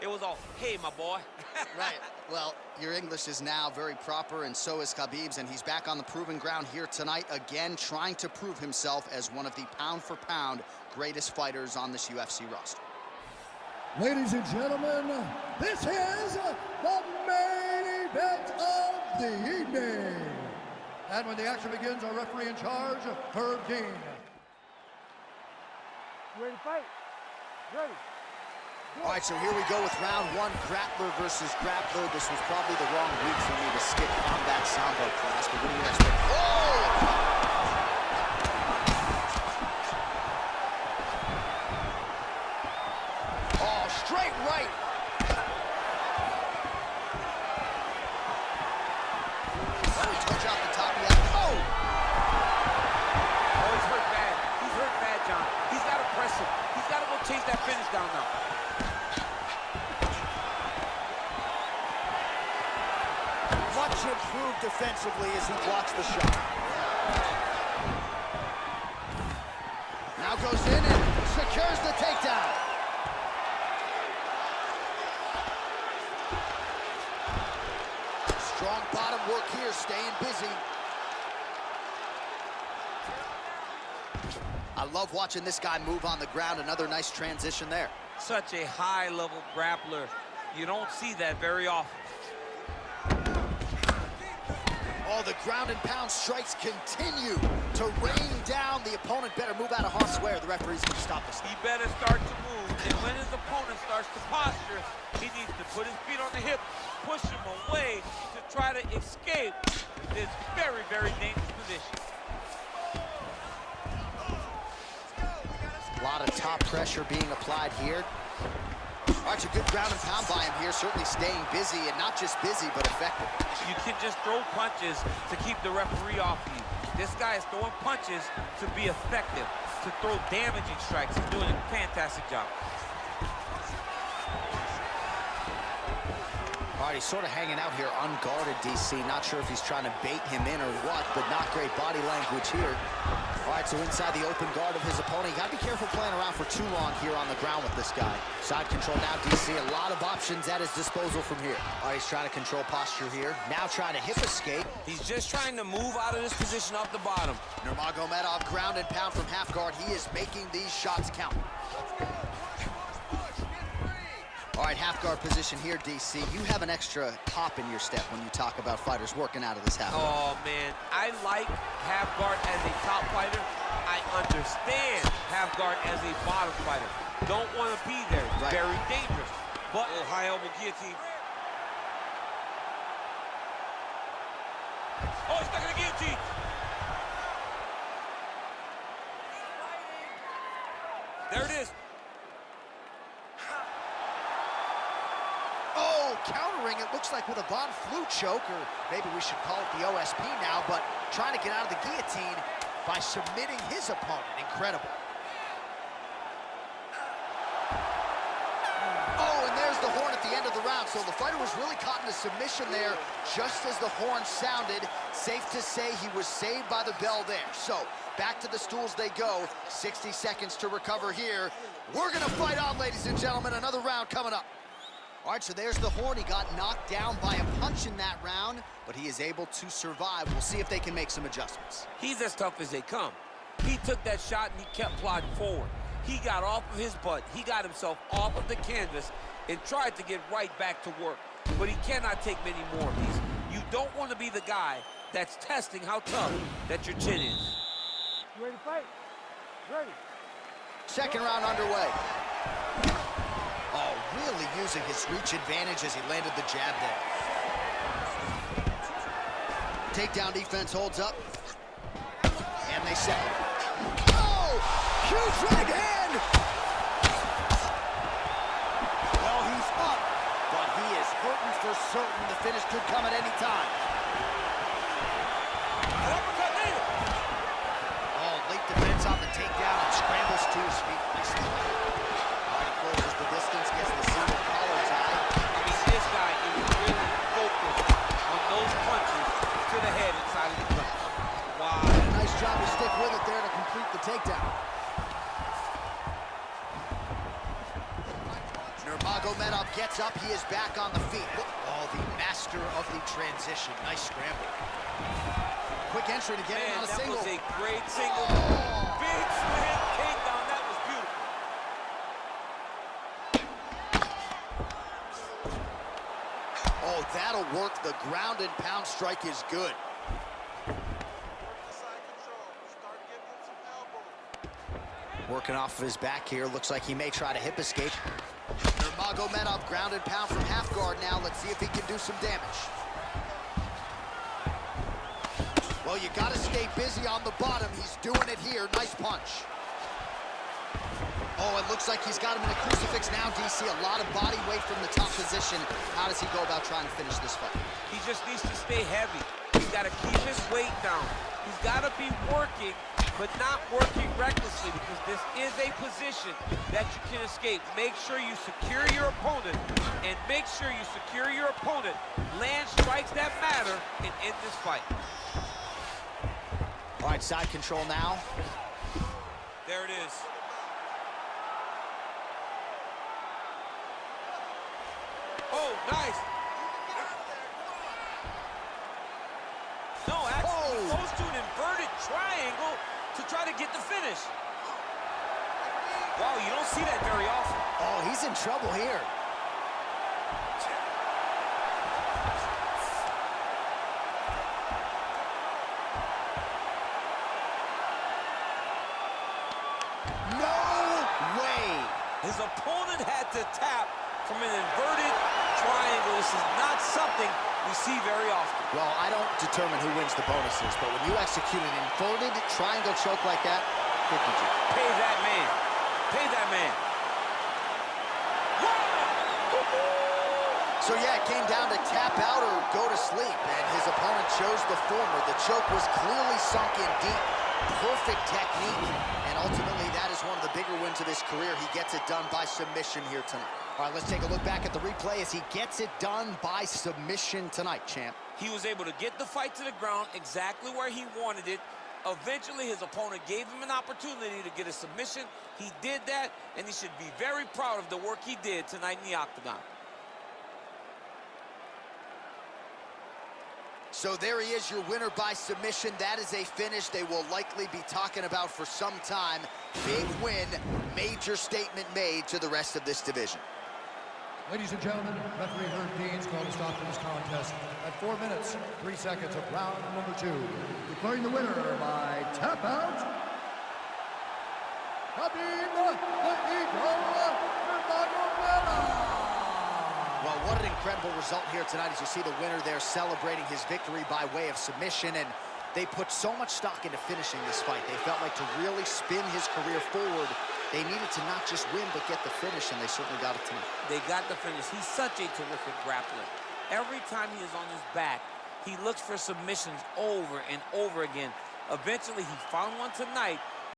It was all, hey, my boy. Right. Well, your English is now very proper, and so is Khabib's, and he's back on the proving ground here tonight, again, trying to prove himself as one of the pound-for-pound greatest fighters on this UFC roster. Ladies and gentlemen, this is the main event of the evening. And when the action begins, our referee in charge, Herb Dean. Ready to fight? Ready. All right, so here we go with round one, grappler versus grappler. This was probably the wrong week for me to skip combat sambo class, but what do you expect? Oh, straight right. Oh, he took out the top of the other. Oh! Oh, he's hurt bad. He's hurt bad, John. He's got to press him. He's got to go chase that finish down now. Much improved defensively as he blocks the shot. Now goes in and secures the takedown. Strong bottom work here, staying busy. I love watching this guy move on the ground. Another nice transition there. Such a high-level grappler. You don't see that very often. Oh, the ground and pound strikes continue to rain down. The opponent better move out of harm's way or the referee's going to stop this. He better start to move, and when his opponent starts to posture, he needs to put his feet on the hip, push him away to try to escape this very, very dangerous position. A lot of top pressure being applied here. All right, a good ground and pound by him here, certainly staying busy, and not just busy, but effective. You can just throw punches to keep the referee off you. This guy is throwing punches to be effective, to throw damaging strikes. He's doing a fantastic job. All right, he's sort of hanging out here unguarded, DC. Not sure if he's trying to bait him in or what, but not great body language here. All right, so inside the open guard of his opponent. You gotta be careful playing around for too long here on the ground with this guy. Side control now, DC. A lot of options at his disposal from here. All right, he's trying to control posture here. Now trying to hip escape. He's just trying to move out of this position off the bottom. Nurmagomedov ground and pound from half guard. He is making these shots count. All right, half guard position here, DC. You have an extra pop in your step when you talk about fighters working out of this half guard. Oh, man, I like half guard as a top fighter. I understand half guard as a bottom fighter. Don't want to be there. It's right. Very dangerous. But high elbow guillotine. Oh, he's stuck in the guillotine. There it is. Oh, countering, it looks like with a Von Flue choke, or maybe we should call it the OSP now, but trying to get out of the guillotine by submitting his opponent. Incredible. Oh, and there's the horn at the end of the round. So the fighter was really caught in a submission there just as the horn sounded. Safe to say he was saved by the bell there. So back to the stools they go. 60 seconds to recover here. We're going to fight on, ladies and gentlemen. Another round coming up. All right, so there's the horn. He got knocked down by a punch in that round, but he is able to survive. We'll see if they can make some adjustments. He's as tough as they come. He took that shot and he kept plodding forward. He got off of his butt. He got himself off of the canvas and tried to get right back to work. But he cannot take many more of these. You don't want to be the guy that's testing how tough that your chin is. You ready to fight? Ready. Second round underway. Oh, really using his reach advantage as he landed the jab there. Takedown defense holds up. And they set it. Oh! Huge right hand! Well, he's up, but he is hurting for certain. The finish could come at any time. Oh, late defense on the takedown and scrambles to his feet. Nice play. Closes the distance, gets the single collar tie. I mean, this guy is really focused on those punches to the head inside of the clinch. Wow. Nice job to stick with it there to complete the takedown. Nurmagomedov gets up, he is back on the feet. Oh, the master of the transition. Nice scramble. Quick entry to get in on a single. That was a great single. Oh. Big slam takedown. That was beautiful. Oh, that'll work. The ground and pound strike is good. Working off of his back here. Looks like he may try to hip escape. Nurmagomedov ground and pound from half guard now. Let's see if he can do some damage. Well, you got to stay busy on the bottom. He's doing it here. Nice punch. Oh, it looks like he's got him in a crucifix now, DC. A lot of body weight from the top position. How does he go about trying to finish this fight? He just needs to stay heavy. He's got to keep his weight down. He's got to be working, but not working recklessly, because this is a position that you can escape. Make sure you secure your opponent, and make sure you secure your opponent, land strikes that matter, and end this fight. All right, side control now. There it is. Oh, nice. No, actually, he goes to an inverted triangle to try to get the finish. Wow, you don't see that very often. Oh, he's in trouble here. No way. His opponent had to tap from an inverted triangle. This is not something we see very often. Well, I don't determine who wins the bonuses, but when you execute an inverted triangle choke like that, 50G. Pay that man. Pay that man. So yeah, it came down to tap out or go to sleep, and his opponent chose the former. The choke was clearly sunk in deep. Perfect technique, and ultimately that is one of the bigger wins of his career. He gets it done by submission here tonight. All right, let's take a look back at the replay as he gets it done by submission tonight, champ. He was able to get the fight to the ground exactly where he wanted it. Eventually, his opponent gave him an opportunity to get a submission. He did that, and he should be very proud of the work he did tonight in the octagon. So there he is, your winner by submission. That is a finish they will likely be talking about for some time. Big win, major statement made to the rest of this division. Ladies and gentlemen, referee Herb Dean's called a stop to this contest at 4 minutes, 3 seconds of round number 2. Declaring the winner by tap out, Khabib Nurmagomedov. Well, what an incredible result here tonight as you see the winner there celebrating his victory by way of submission, and they put so much stock into finishing this fight. They felt like to really spin his career forward, they needed to not just win, but get the finish, and they certainly got it tonight. They got the finish. He's such a terrific grappler. Every time he is on his back, he looks for submissions over and over again. Eventually, he found one tonight